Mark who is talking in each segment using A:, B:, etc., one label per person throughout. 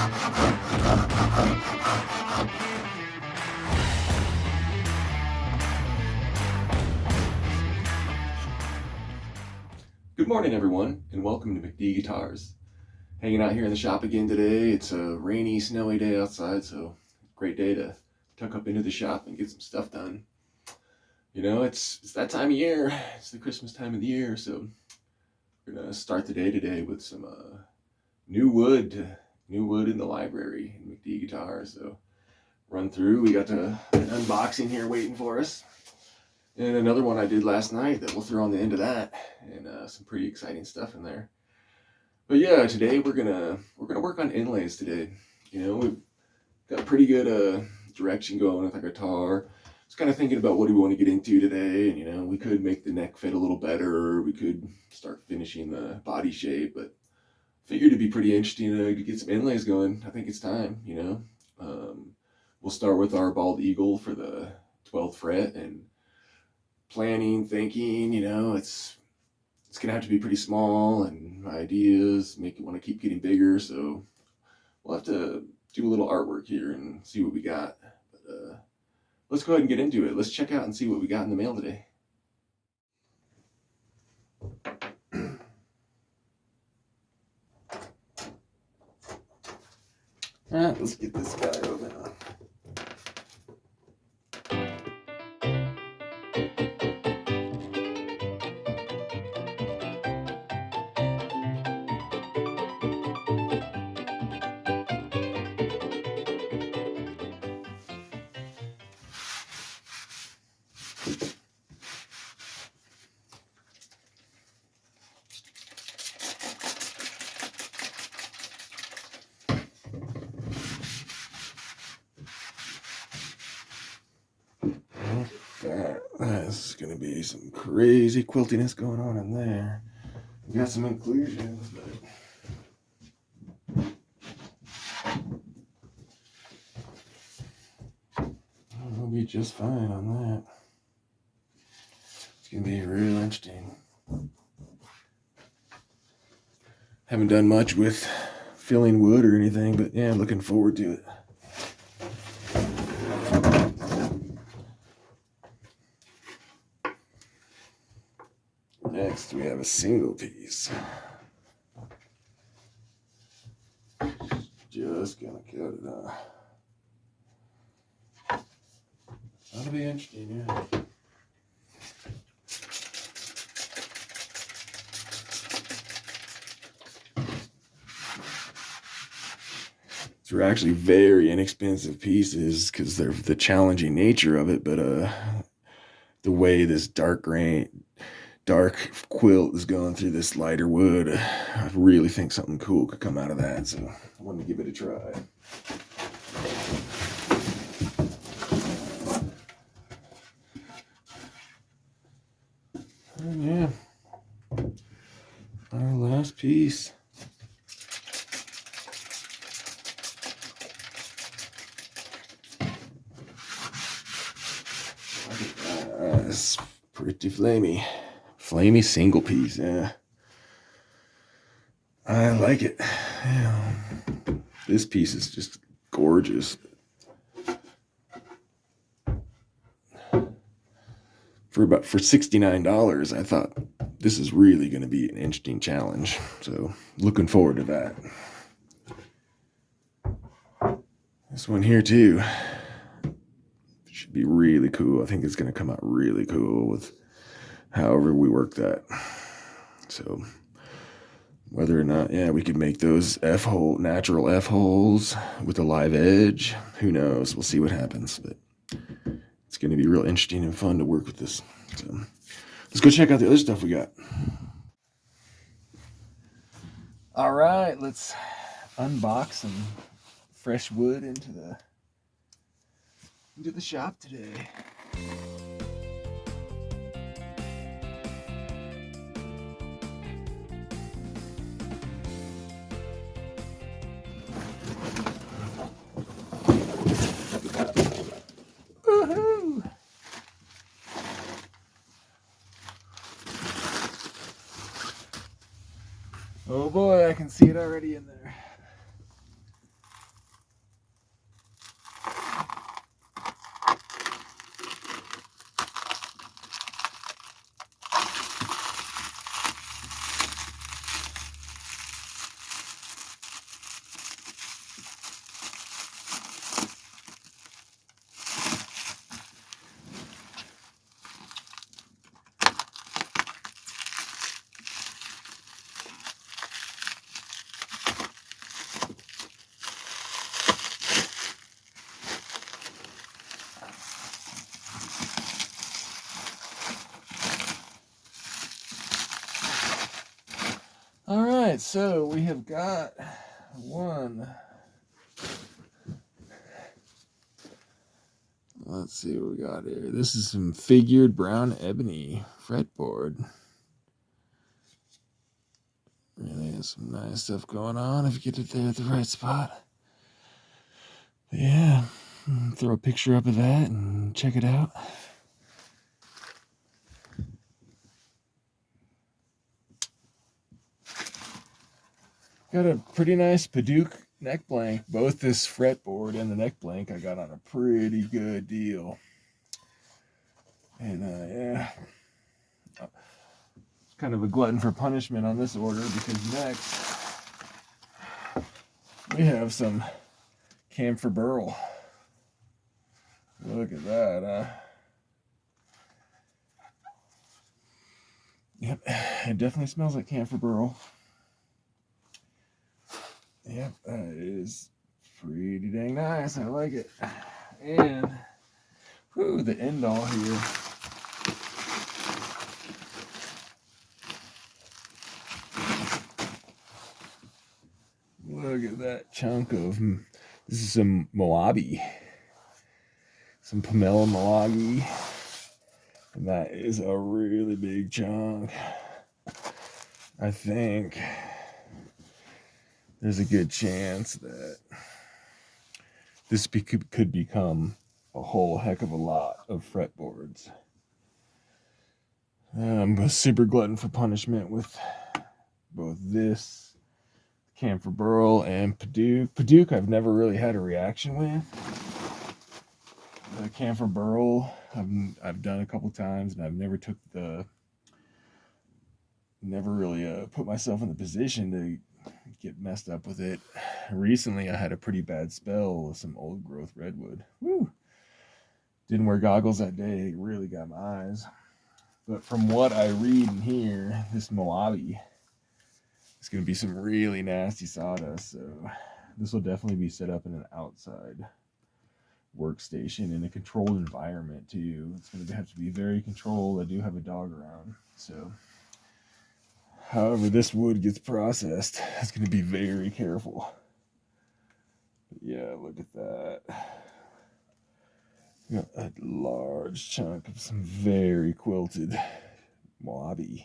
A: Good morning, everyone, and welcome to McD Guitars. Hanging out here in the shop again today. It's a rainy, snowy day outside, so great day to tuck up into the shop and get some stuff done. You know, it's that time of year. It's the Christmas time of the year, so we're gonna start the day today with some new wood in the library in McD Guitars. So run through. We got an unboxing here waiting for us. And another one I did last night that we'll throw on the end of that, and some pretty exciting stuff in there. But yeah, today we're gonna work on inlays today. You know, we've got pretty good direction going with our guitar. Just kind of thinking about what do we want to get into today, and you know, we could make the neck fit a little better. We could start finishing the body shape, but figured it'd be pretty interesting to get some inlays going. I think it's time. You know, we'll start with our bald eagle for the 12th fret and planning, thinking, you know, it's gonna have to be pretty small, and my ideas make it want to keep getting bigger, so we'll have to do a little artwork here and see what we got. But let's go ahead and get into it. Let's check out and see what we got in the mail today. All right, let's get this guy open up. This is going to be some crazy quiltiness going on in there. We got some inclusions, but we'll be just fine on that. It's going to be real interesting. Haven't done much with filling wood or anything, but yeah, looking forward to it. Next, we have a single piece. Just gonna cut it off. That'll be interesting, yeah. These are actually very inexpensive pieces because they're the challenging nature of it, but the way this dark quilt is going through this lighter wood, I really think something cool could come out of that, so I wanted to give it a try. And yeah, our last piece. It's pretty flamey single piece, yeah. I like it. Yeah. This piece is just gorgeous. For $69, I thought this is really going to be an interesting challenge. So looking forward to that. This one here too should be really cool. I think it's going to come out really cool with however we work that. So whether or not, yeah, we could make those natural F holes with a live edge, who knows? We'll see what happens, but it's going to be real interesting and fun to work with this. So let's go check out the other stuff we got. All right, let's unbox some fresh wood into the shop today. Woohoo! Oh boy, I can see it already in there. right, so we have got one. Let's see what we got here. This is some figured brown ebony fretboard. Really has some nice stuff going on if you get it there at the right spot. But yeah, throw a picture up of that and check it out. Got a pretty nice Paduke neck blank. Both this fretboard and the neck blank I got on a pretty good deal. And yeah, it's kind of a glutton for punishment on this order because next we have some camphor burl. Look at that, Yep, it definitely smells like camphor burl. Yep, that is pretty dang nice. I like it. And whew, the end all here. Look at that chunk of, this is some Moabi. Some Pomelo Moabi. And that is a really big chunk. I think there's a good chance that this could become a whole heck of a lot of fretboards. I'm a super glutton for punishment with both this camphor burl and Paduke. Paduke I've never really had a reaction with. The camphor burl I've done a couple times, and I've never really put myself in the position to get messed up with it. Recently I had a pretty bad spell with some old growth redwood. Woo! Didn't wear goggles that day. It really got my eyes. But from what I read and hear, this Moabi is going to be some really nasty sawdust. So this will definitely be set up in an outside workstation in a controlled environment too. It's going to have to be very controlled. I do have a dog around, so however this wood gets processed, it's going to be very careful. But yeah, look at that. Got a large chunk of some very quilted Moabi.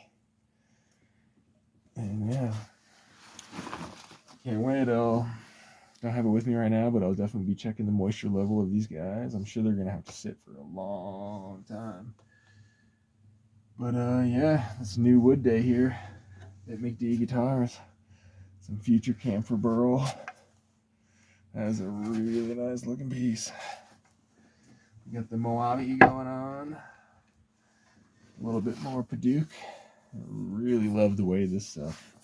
A: And yeah, can't wait. Don't have it with me right now, but I'll definitely be checking the moisture level of these guys. I'm sure they're going to have to sit for a long time. But yeah, it's a new wood day here at McD Guitars. Some future camphor burl. That is a really nice looking piece. We got the Moabi going on. A little bit more Paduke. I really love the way this stuff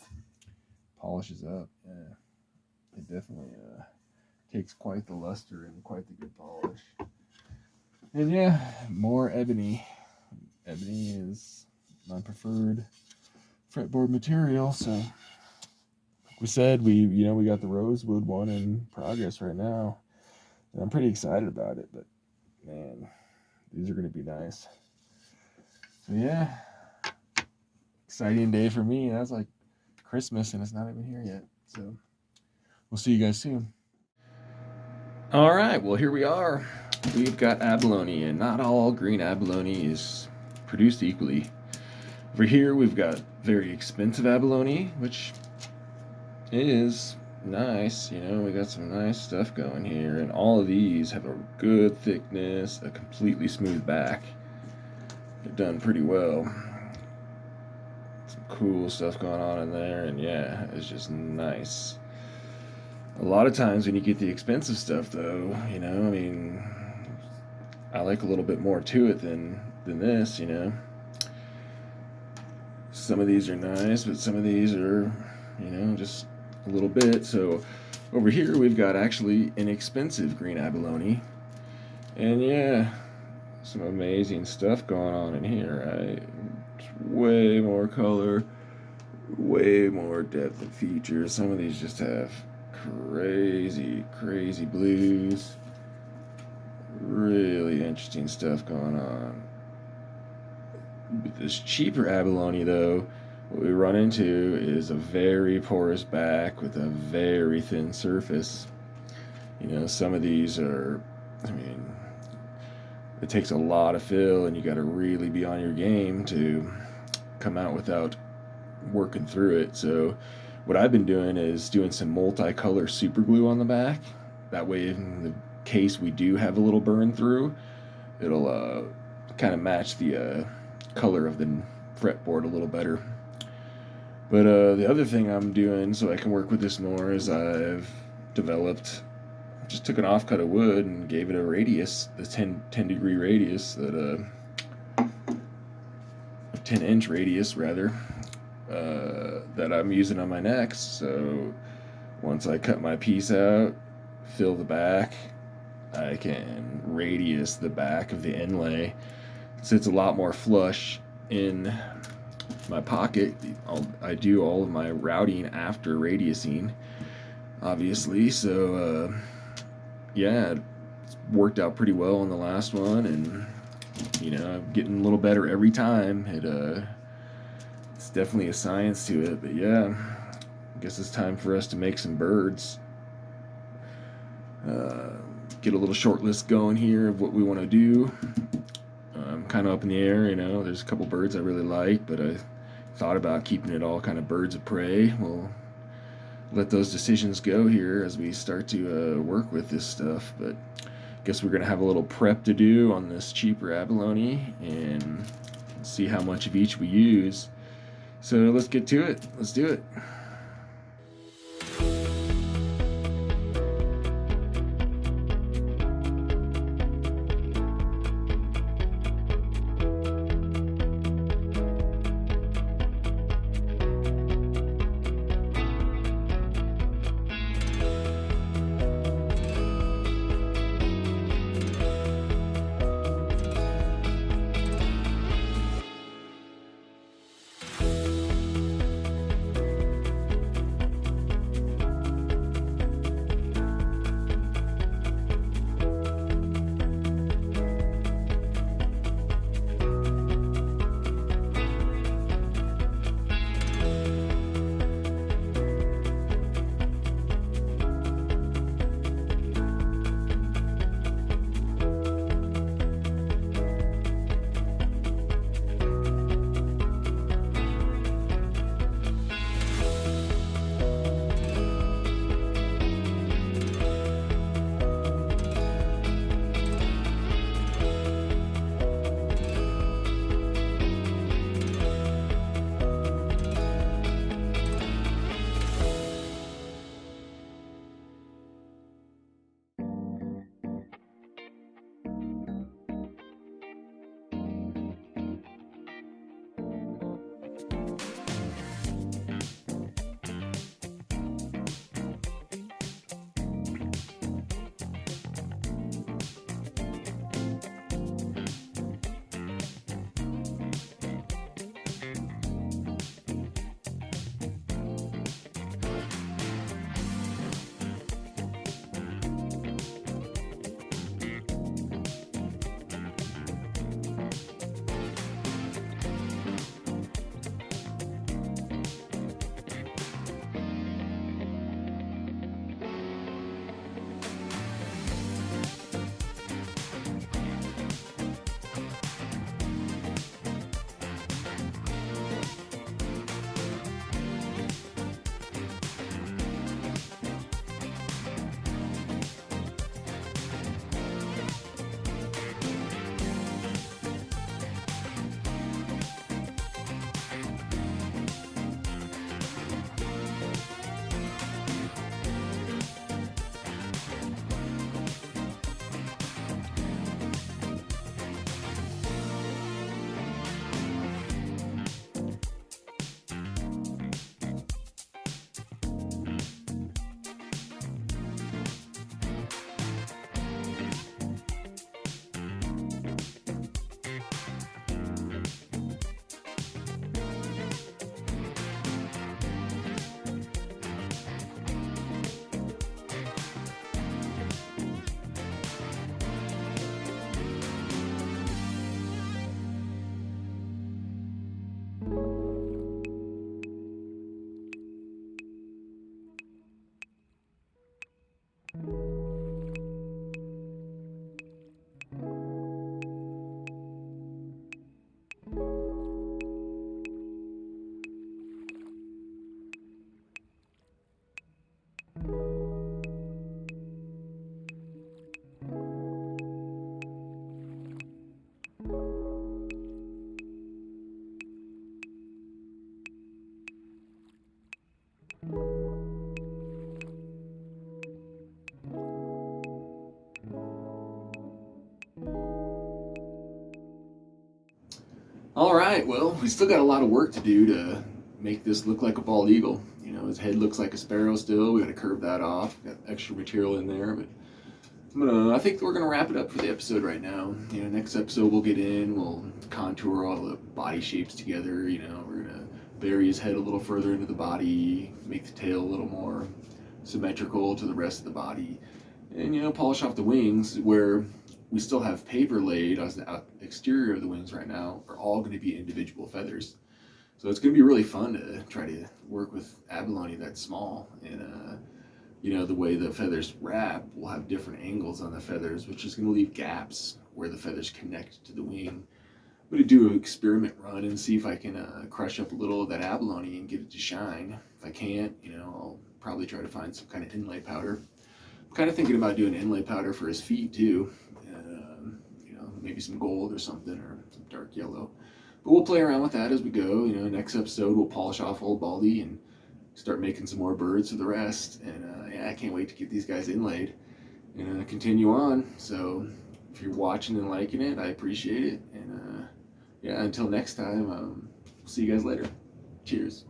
A: polishes up. Yeah, it definitely takes quite the luster and quite the good polish. And yeah, more ebony. Ebony is my preferred fretboard material. So, like we said, we got the rosewood one in progress right now, and I'm pretty excited about it. But man, these are going to be nice. So yeah, exciting day for me. That's like Christmas, and it's not even here yet. So we'll see you guys soon. All right, well, here we are. We've got abalone, and not all green abalone is produced equally. Over here, we've got very expensive abalone, which is nice. We got some nice stuff going here, and all of these have a good thickness, a completely smooth back. They're done pretty well. Some cool stuff going on in there, and yeah, it's just nice. A lot of times when you get the expensive stuff, though, I like a little bit more to it than this, Some of these are nice, but some of these are, just a little bit. So over here we've got actually inexpensive green abalone. And yeah, some amazing stuff going on in here, right? Way more color, way more depth and features. Some of these just have crazy blues. Really interesting stuff going on. With this cheaper abalone, though, what we run into is a very porous back with a very thin surface. You know, some of these are, I mean, it takes a lot of fill, and you got to really be on your game to come out without working through it. So what I've been doing is doing some multicolor super glue on the back. That way, in the case we do have a little burn through, it'll kind of match the color of the fretboard a little better. But the other thing I'm doing so I can work with this more is I've developed, just took an offcut of wood and gave it a radius, the 10 degree radius, that a 10-inch radius rather, that I'm using on my necks. So once I cut my piece out, fill the back, I can radius the back of the inlay. It sits a lot more flush in my pocket. I do all of my routing after radiusing, obviously. So yeah, it's worked out pretty well on the last one, and you know, I'm getting a little better every time. It's definitely a science to it. But yeah, I guess it's time for us to make some birds. Get a little short list going here of what we want to do. I'm kind of up in the air, you know. There's a couple birds I really like, but I thought about keeping it all kind of birds of prey. We'll let those decisions go here as we start to work with this stuff. But I guess we're going to have a little prep to do on this cheaper abalone and see how much of each we use. So let's get to it. Let's do it. All right, well, we still got a lot of work to do to make this look like a bald eagle. You know, his head looks like a sparrow still. We got to curve that off. Got extra material in there, but I think we're gonna wrap it up for the episode right now. You know, next episode we'll get in, we'll contour all the body shapes together. You know, we're gonna bury his head a little further into the body, make the tail a little more symmetrical to the rest of the body, and you know, polish off the wings where we still have paper laid as the exterior of the wings right now are all going to be individual feathers. So it's going to be really fun to try to work with abalone that's small, and you know, the way the feathers wrap will have different angles on the feathers, which is going to leave gaps where the feathers connect to the wing. I'm going to do an experiment run and see if I can crush up a little of that abalone and get it to shine. If I can't, you know, I'll probably try to find some kind of inlay powder. I'm kind of thinking about doing inlay powder for his feet too. You know, maybe some gold or something, or some dark yellow. But we'll play around with that as we go. You know, next episode we'll polish off old Baldy and start making some more birds for the rest. And yeah, I can't wait to get these guys inlaid and continue on. So if you're watching and liking it, I appreciate it. And yeah, until next time, see you guys later. Cheers.